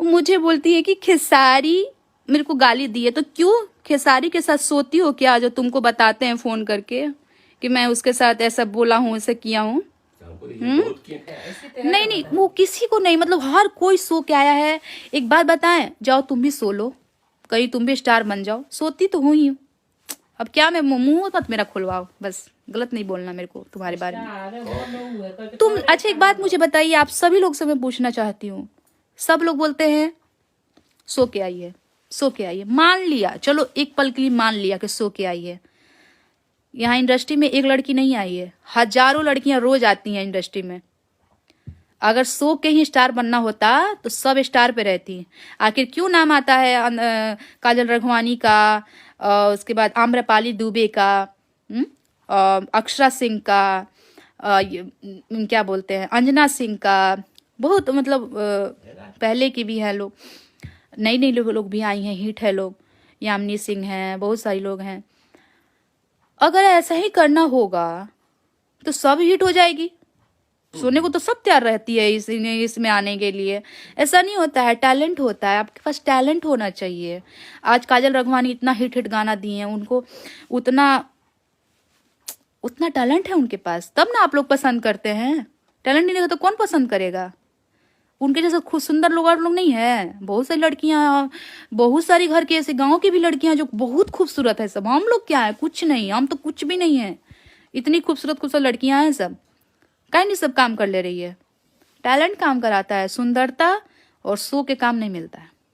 मुझे बोलती है कि खेसारी मेरे को गाली दी है, तो क्यों खेसारी के साथ सोती हो क्या, जो तुमको बताते हैं फोन करके कि मैं उसके साथ ऐसा बोला हूँ, ऐसा किया हूँ? नहीं नहीं, वो किसी को नहीं, मतलब हर कोई सो के आया है। एक बात बताएं, जाओ तुम भी सो लो, कहीं तुम भी स्टार बन जाओ। सोती तो हूँ ही हूँ। अब क्या, मैं मुंह मत मेरा खुलवाओ, बस गलत नहीं बोलना मेरे को तुम्हारे बारे में। तुम अच्छा एक बात मुझे बताइए, आप सभी लोग से मैं पूछना चाहती हूँ। सब लोग बोलते हैं सो के आई है, सो के आई है। मान लिया, चलो एक पल के लिए मान लिया कि सो के आई है। यहाँ इंडस्ट्री में एक लड़की नहीं आई है, हजारों लड़कियां रोज आती हैं इंडस्ट्री में। अगर सो के ही स्टार बनना होता तो सब स्टार पे रहती। आखिर क्यों नाम आता है काजल रघवानी का, उसके बाद आम्रपाली दुबे का, अक्षरा सिंह का, क्या बोलते हैं, अंजना सिंह का, बहुत मतलब पहले की भी है लोग, नई नई लोग भी आई हैं, हिट है लोग, यामिनी सिंह हैं, बहुत सारे लोग हैं। अगर ऐसा ही करना होगा तो सब हिट हो जाएगी। सोने को तो सब तैयार रहती है इसमें आने के लिए। ऐसा नहीं होता है, टैलेंट होता है, आपके पास टैलेंट होना चाहिए। आज काजल रघवानी इतना हिट हिट गाना दिए हैं, उनको उतना उतना टैलेंट है उनके पास, तब ना आप लोग पसंद करते हैं। टैलेंट नहीं रहेगा तो कौन पसंद करेगा? उनके जैसे खुद सुंदर लोग और लोग नहीं है, बहुत सारी लड़कियां, बहुत सारी घर के ऐसे गांव की भी लड़कियां जो बहुत खूबसूरत है सब। हम लोग क्या है, कुछ नहीं, हम तो कुछ भी नहीं है। इतनी खूबसूरत खूबसूरत लड़कियां हैं सब, कहीं नहीं सब काम कर ले रही है। टैलेंट काम कराता है, सुंदरता और शो के काम नहीं मिलता है।